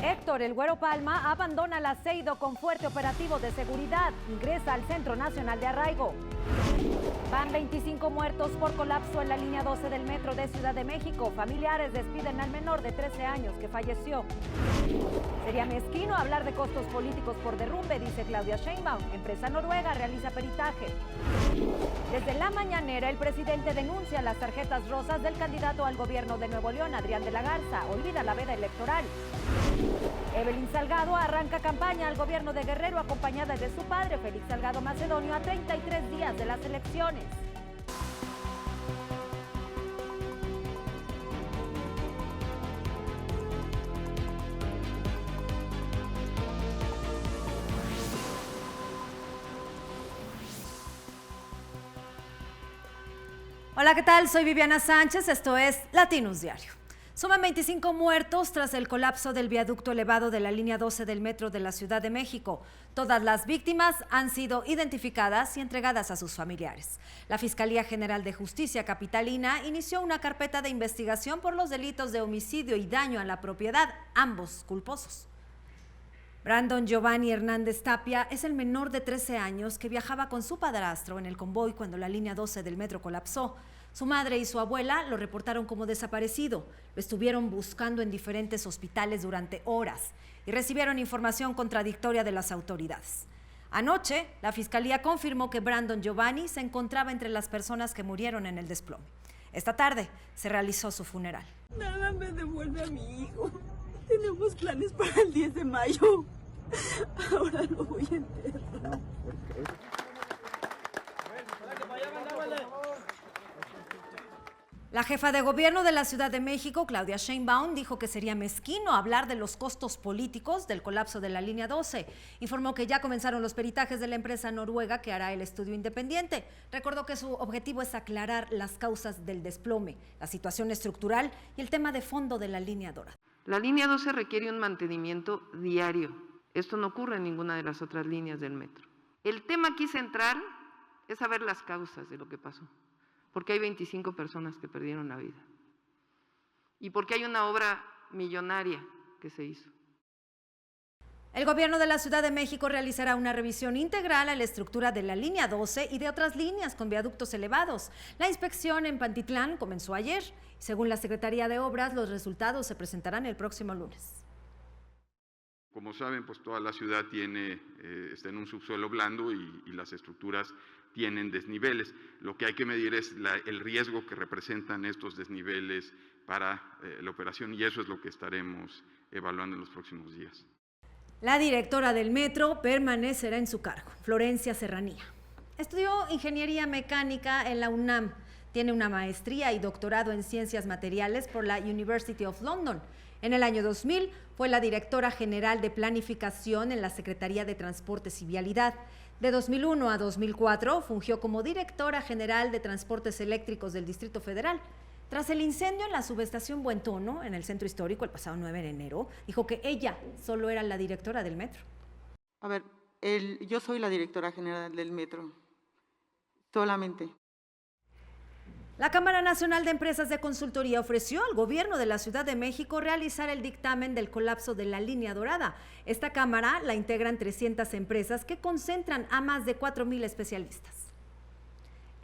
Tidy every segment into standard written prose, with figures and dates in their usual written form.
Héctor El Güero Palma abandona la Seido con fuerte operativo de seguridad. Ingresa al Centro Nacional de Arraigo. Van 25 muertos por colapso en la línea 12 del metro de Ciudad de México. Familiares despiden al menor de 13 años que falleció. Sería mezquino hablar de costos políticos por derrumbe, dice Claudia Sheinbaum. Empresa noruega realiza peritaje. Desde la mañanera, el presidente denuncia las tarjetas rosas del candidato al gobierno de Nuevo León, Adrián de la Garza. Olvida la veda electoral. Evelyn Salgado arranca campaña al gobierno de Guerrero acompañada de su padre, Félix Salgado Macedonio, a 33 días de las elecciones. Hola, ¿qué tal? Soy Viviana Sánchez, esto es Latinos Diario. Suman 25 muertos tras el colapso del viaducto elevado de la línea 12 del metro de la Ciudad de México. Todas las víctimas han sido identificadas y entregadas a sus familiares. La Fiscalía General de Justicia capitalina inició una carpeta de investigación por los delitos de homicidio y daño a la propiedad, ambos culposos. Brandon Giovanni Hernández Tapia es el menor de 13 años que viajaba con su padrastro en el convoy cuando la línea 12 del metro colapsó. Su madre y su abuela lo reportaron como desaparecido. Lo estuvieron buscando en diferentes hospitales durante horas y recibieron información contradictoria de las autoridades. Anoche, la Fiscalía confirmó que Brandon Giovanni se encontraba entre las personas que murieron en el desplome. Esta tarde se realizó su funeral. Nada me devuelve a mi hijo. Tenemos planes para el 10 de mayo. Ahora lo voy a enterrar. La jefa de gobierno de la Ciudad de México, Claudia Sheinbaum, dijo que sería mezquino hablar de los costos políticos del colapso de la línea 12. Informó que ya comenzaron los peritajes de la empresa noruega que hará el estudio independiente. Recordó que su objetivo es aclarar las causas del desplome, la situación estructural y el tema de fondo de la línea dorada. La línea 12 requiere un mantenimiento diario. Esto no ocurre en ninguna de las otras líneas del metro. El tema aquí central es saber las causas de lo que pasó. Porque hay 25 personas que perdieron la vida. Y porque hay una obra millonaria que se hizo. El gobierno de la Ciudad de México realizará una revisión integral a la estructura de la línea 12 y de otras líneas con viaductos elevados. La inspección en Pantitlán comenzó ayer. Según la Secretaría de Obras, los resultados se presentarán el próximo lunes. Como saben, pues toda la ciudad está en un subsuelo blando y las estructuras tienen desniveles. Lo que hay que medir es el riesgo que representan estos desniveles para la operación y eso es lo que estaremos evaluando en los próximos días. La directora del metro permanecerá en su cargo, Florencia Serranía. Estudió ingeniería mecánica en la UNAM. Tiene una maestría y doctorado en ciencias materiales por la University of London. En el año 2000 fue la directora general de planificación en la Secretaría de Transportes y Vialidad. De 2001 a 2004 fungió como directora general de Transportes Eléctricos del Distrito Federal. Tras el incendio en la subestación Buen Tono, en el centro histórico, el pasado 9 de enero, dijo que ella solo era la directora del metro. A ver, yo soy la directora general del metro, solamente. La Cámara Nacional de Empresas de Consultoría ofreció al gobierno de la Ciudad de México realizar el dictamen del colapso de la línea dorada. Esta cámara la integran 300 empresas que concentran a más de 4,000 especialistas.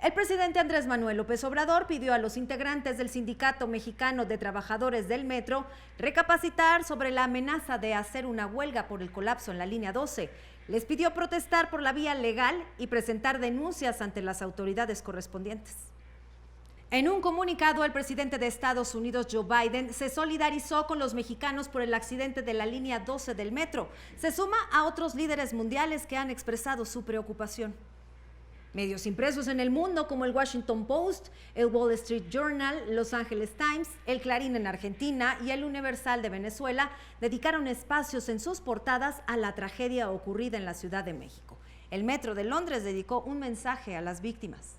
El presidente Andrés Manuel López Obrador pidió a los integrantes del Sindicato Mexicano de Trabajadores del Metro recapacitar sobre la amenaza de hacer una huelga por el colapso en la línea 12. Les pidió protestar por la vía legal y presentar denuncias ante las autoridades correspondientes. En un comunicado, el presidente de Estados Unidos, Joe Biden, se solidarizó con los mexicanos por el accidente de la línea 12 del metro. Se suma a otros líderes mundiales que han expresado su preocupación. Medios impresos en el mundo como el Washington Post, el Wall Street Journal, Los Angeles Times, el Clarín en Argentina y el Universal de Venezuela dedicaron espacios en sus portadas a la tragedia ocurrida en la Ciudad de México. El Metro de Londres dedicó un mensaje a las víctimas.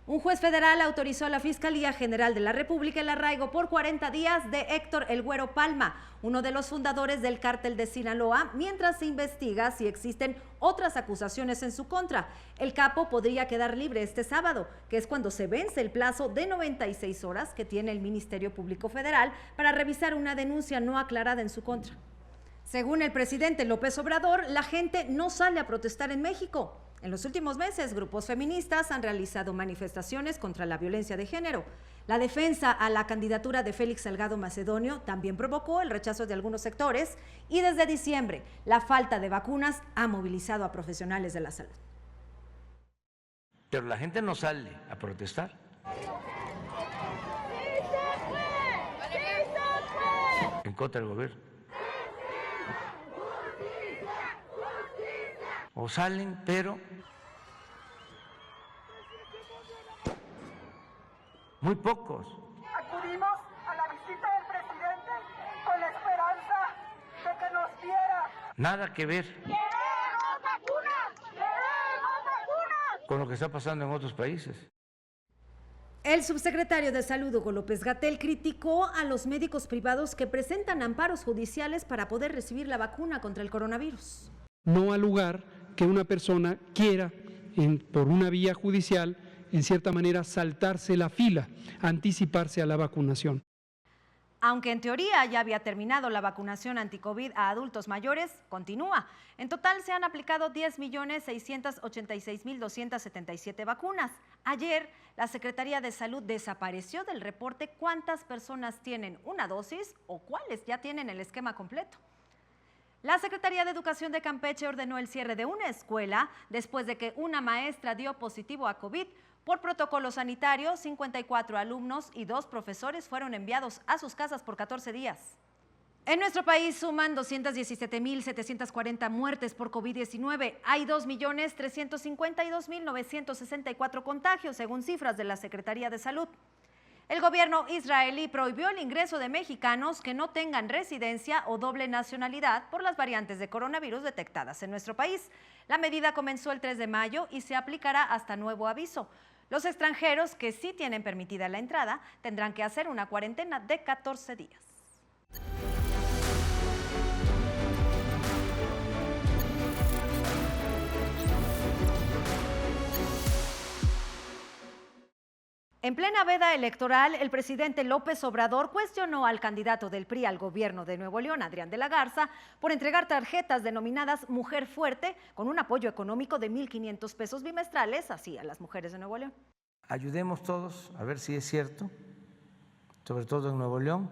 Un juez federal autorizó a la Fiscalía General de la República el arraigo por 40 días de Héctor El Güero Palma, uno de los fundadores del cártel de Sinaloa, mientras se investiga si existen otras acusaciones en su contra. El capo podría quedar libre este sábado, que es cuando se vence el plazo de 96 horas que tiene el Ministerio Público Federal para revisar una denuncia no aclarada en su contra. Según el presidente López Obrador, la gente no sale a protestar en México. En los últimos meses, grupos feministas han realizado manifestaciones contra la violencia de género. La defensa a la candidatura de Félix Salgado Macedonio también provocó el rechazo de algunos sectores y desde diciembre la falta de vacunas ha movilizado a profesionales de la salud. Pero la gente no sale a protestar. En contra del gobierno. O salen, pero muy pocos. Acudimos a la visita del presidente con la esperanza de que nos diera. Nada que ver. ¡Queremos vacunas! ¡Queremos vacunas! Con lo que está pasando en otros países. El subsecretario de Salud, Hugo López-Gatell, criticó a los médicos privados que presentan amparos judiciales para poder recibir la vacuna contra el coronavirus. No al lugar que una persona quiera, por una vía judicial, en cierta manera saltarse la fila, anticiparse a la vacunación. Aunque en teoría ya había terminado la vacunación anti-COVID a adultos mayores, continúa. En total se han aplicado 10.686.277 vacunas. Ayer, la Secretaría de Salud desapareció del reporte cuántas personas tienen una dosis o cuáles ya tienen el esquema completo. La Secretaría de Educación de Campeche ordenó el cierre de una escuela después de que una maestra dio positivo a COVID. Por protocolo sanitario, 54 alumnos y 2 profesores fueron enviados a sus casas por 14 días. En nuestro país suman 217.740 muertes por COVID-19. Hay 2.352.964 contagios, según cifras de la Secretaría de Salud. El gobierno israelí prohibió el ingreso de mexicanos que no tengan residencia o doble nacionalidad por las variantes de coronavirus detectadas en nuestro país. La medida comenzó el 3 de mayo y se aplicará hasta nuevo aviso. Los extranjeros que sí tienen permitida la entrada tendrán que hacer una cuarentena de 14 días. En plena veda electoral, el presidente López Obrador cuestionó al candidato del PRI al gobierno de Nuevo León, Adrián de la Garza, por entregar tarjetas denominadas Mujer Fuerte con un apoyo económico de 1,500 pesos bimestrales, así a las mujeres de Nuevo León. Ayudemos todos a ver si es cierto, sobre todo en Nuevo León,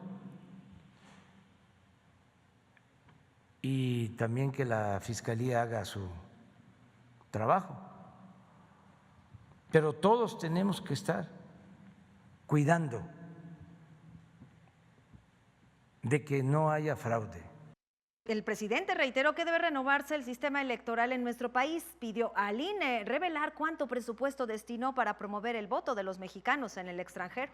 y también que la Fiscalía haga su trabajo. Pero todos tenemos que estar cuidando de que no haya fraude. El presidente reiteró que debe renovarse el sistema electoral en nuestro país. Pidió al INE revelar cuánto presupuesto destinó para promover el voto de los mexicanos en el extranjero.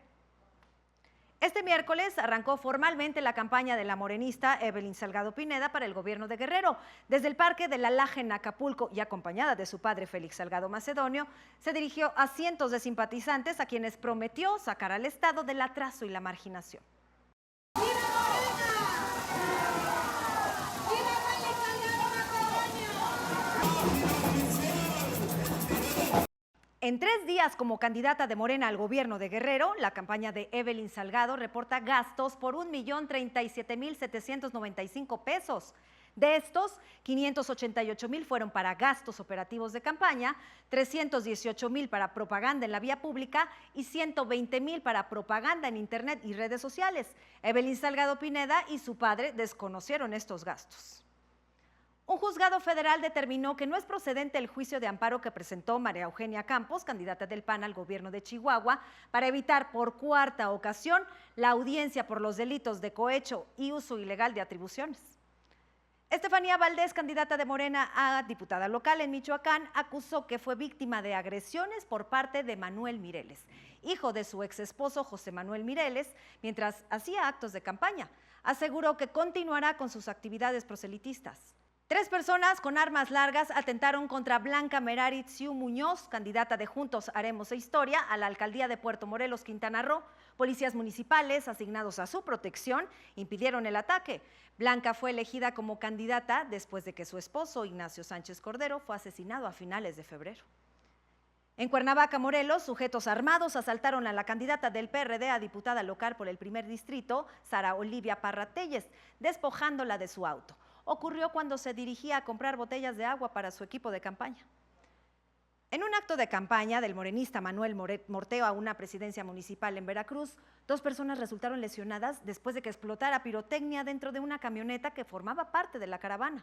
Este miércoles arrancó formalmente la campaña de la morenista Evelyn Salgado Pineda para el gobierno de Guerrero. Desde el Parque de la Laje en Acapulco y acompañada de su padre Félix Salgado Macedonio, se dirigió a cientos de simpatizantes a quienes prometió sacar al estado del atraso y la marginación. En 3 días como candidata de Morena al gobierno de Guerrero, la campaña de Evelyn Salgado reporta gastos por 1,037,795 pesos. De estos, 588,000 fueron para gastos operativos de campaña, 318,000 para propaganda en la vía pública y 120,000 para propaganda en internet y redes sociales. Evelyn Salgado Pineda y su padre desconocieron estos gastos. Un juzgado federal determinó que no es procedente el juicio de amparo que presentó María Eugenia Campos, candidata del PAN al gobierno de Chihuahua, para evitar por 4ª ocasión la audiencia por los delitos de cohecho y uso ilegal de atribuciones. Estefanía Valdés, candidata de Morena a diputada local en Michoacán, acusó que fue víctima de agresiones por parte de Manuel Mireles, hijo de su exesposo José Manuel Mireles, mientras hacía actos de campaña. Aseguró que continuará con sus actividades proselitistas. 3 personas con armas largas atentaron contra Blanca Merari Tsiu Muñoz, candidata de Juntos Haremos Historia a la alcaldía de Puerto Morelos, Quintana Roo. Policías municipales asignados a su protección impidieron el ataque. Blanca fue elegida como candidata después de que su esposo, Ignacio Sánchez Cordero, fue asesinado a finales de febrero. En Cuernavaca, Morelos, sujetos armados asaltaron a la candidata del PRD a diputada local por el primer distrito, Sara Olivia Parra Telles, despojándola de su auto. Ocurrió cuando se dirigía a comprar botellas de agua para su equipo de campaña. En un acto de campaña del morenista Manuel Morteo a una presidencia municipal en Veracruz, 2 personas resultaron lesionadas después de que explotara pirotecnia dentro de una camioneta que formaba parte de la caravana.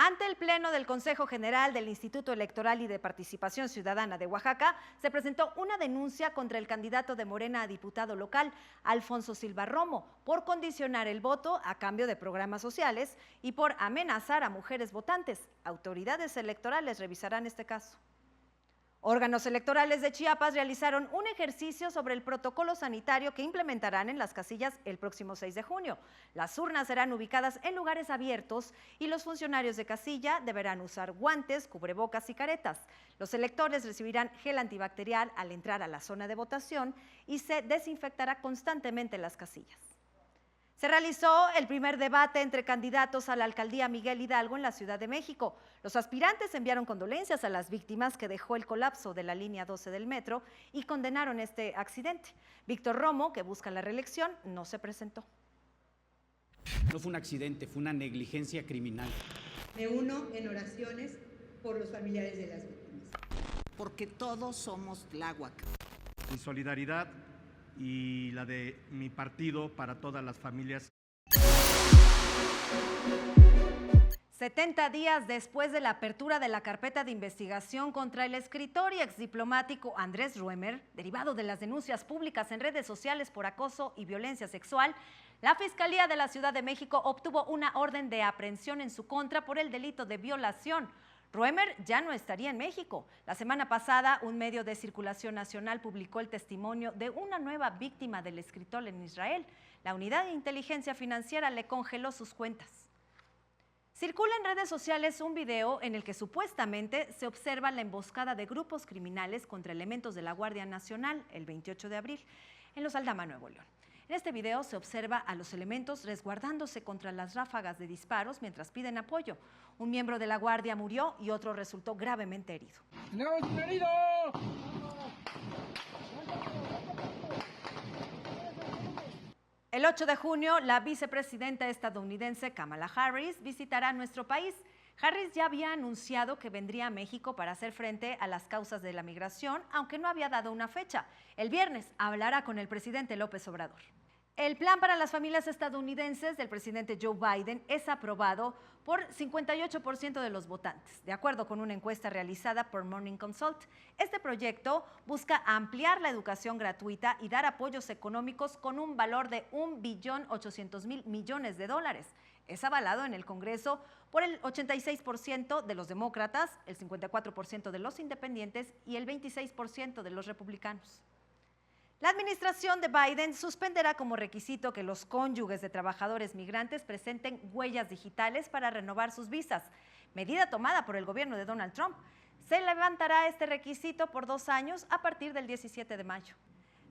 Ante el Pleno del Consejo General del Instituto Electoral y de Participación Ciudadana de Oaxaca, se presentó una denuncia contra el candidato de Morena a diputado local, Alfonso Silva Romo, por condicionar el voto a cambio de programas sociales y por amenazar a mujeres votantes. Autoridades electorales revisarán este caso. Órganos electorales de Chiapas realizaron un ejercicio sobre el protocolo sanitario que implementarán en las casillas el próximo 6 de junio. Las urnas serán ubicadas en lugares abiertos y los funcionarios de casilla deberán usar guantes, cubrebocas y caretas. Los electores recibirán gel antibacterial al entrar a la zona de votación y se desinfectará constantemente las casillas. Se realizó el primer debate entre candidatos a la alcaldía Miguel Hidalgo en la Ciudad de México. Los aspirantes enviaron condolencias a las víctimas que dejó el colapso de la línea 12 del metro y condenaron este accidente. Víctor Romo, que busca la reelección, no se presentó. No fue un accidente, fue una negligencia criminal. Me uno en oraciones por los familiares de las víctimas. Porque todos somos Tláhuac. Mi solidaridad y la de mi partido para todas las familias. 70 días después de la apertura de la carpeta de investigación contra el escritor y exdiplomático Andrés Ruemer, derivado de las denuncias públicas en redes sociales por acoso y violencia sexual, la Fiscalía de la Ciudad de México obtuvo una orden de aprehensión en su contra por el delito de violación. Ruemer ya no estaría en México. La semana pasada, un medio de circulación nacional publicó el testimonio de una nueva víctima del escritor en Israel. La unidad de inteligencia financiera le congeló sus cuentas. Circula en redes sociales un video en el que supuestamente se observa la emboscada de grupos criminales contra elementos de la Guardia Nacional el 28 de abril en Los Aldama, Nuevo León. En este video se observa a los elementos resguardándose contra las ráfagas de disparos mientras piden apoyo. Un miembro de la Guardia murió y otro resultó gravemente herido. ¡Tenemos un herido! El 8 de junio, la vicepresidenta estadounidense Kamala Harris visitará nuestro país. Harris ya había anunciado que vendría a México para hacer frente a las causas de la migración, aunque no había dado una fecha. El viernes hablará con el presidente López Obrador. El plan para las familias estadounidenses del presidente Joe Biden es aprobado por 58% de los votantes, de acuerdo con una encuesta realizada por Morning Consult. Este proyecto busca ampliar la educación gratuita y dar apoyos económicos con un valor de $1.8 billones. Es avalado en el Congreso por el 86% de los demócratas, el 54% de los independientes y el 26% de los republicanos. La administración de Biden suspenderá como requisito que los cónyuges de trabajadores migrantes presenten huellas digitales para renovar sus visas, medida tomada por el gobierno de Donald Trump. Se levantará este requisito por 2 años a partir del 17 de mayo.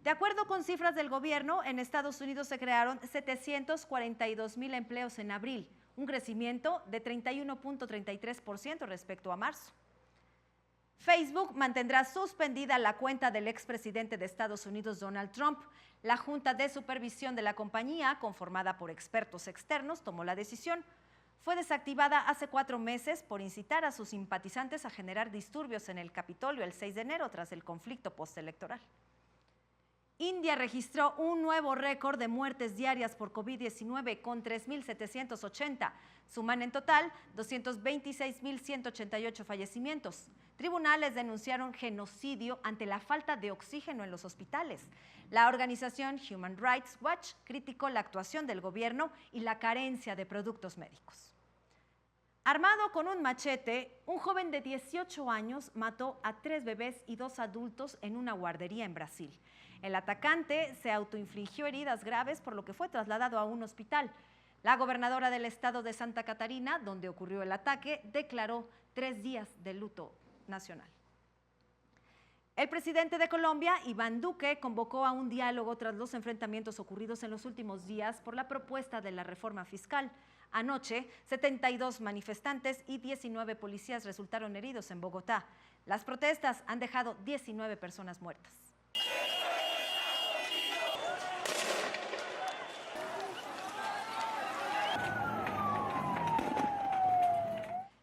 De acuerdo con cifras del gobierno, en Estados Unidos se crearon 742,000 empleos en abril, un crecimiento de 31.33% respecto a marzo. Facebook mantendrá suspendida la cuenta del expresidente de Estados Unidos, Donald Trump. La Junta de Supervisión de la compañía, conformada por expertos externos, tomó la decisión. Fue desactivada hace 4 meses por incitar a sus simpatizantes a generar disturbios en el Capitolio el 6 de enero tras el conflicto postelectoral. India registró un nuevo récord de muertes diarias por COVID-19 con 3.780. Suman en total 226.188 fallecimientos. Tribunales denunciaron genocidio ante la falta de oxígeno en los hospitales. La organización Human Rights Watch criticó la actuación del gobierno y la carencia de productos médicos. Armado con un machete, un joven de 18 años mató a 3 bebés y 2 adultos en una guardería en Brasil. El atacante se autoinfligió heridas graves, por lo que fue trasladado a un hospital. La gobernadora del estado de Santa Catarina, donde ocurrió el ataque, declaró 3 días de luto nacional. El presidente de Colombia, Iván Duque, convocó a un diálogo tras los enfrentamientos ocurridos en los últimos días por la propuesta de la reforma fiscal. Anoche, 72 manifestantes y 19 policías resultaron heridos en Bogotá. Las protestas han dejado 19 personas muertas.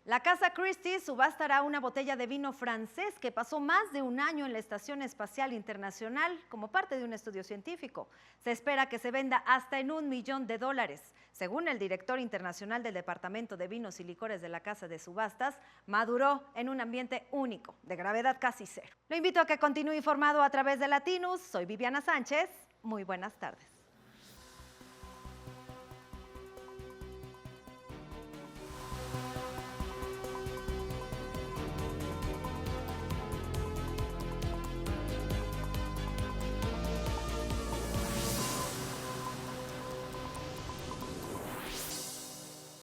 La Casa Christie subastará una botella de vino francés que pasó más de un año en la Estación Espacial Internacional como parte de un estudio científico. Se espera que se venda hasta en $1 millón. Según el director internacional del Departamento de Vinos y Licores de la Casa de Subastas, maduró en un ambiente único, de gravedad casi cero. Lo invito a que continúe informado a través de Latinus. Soy Viviana Sánchez. Muy buenas tardes.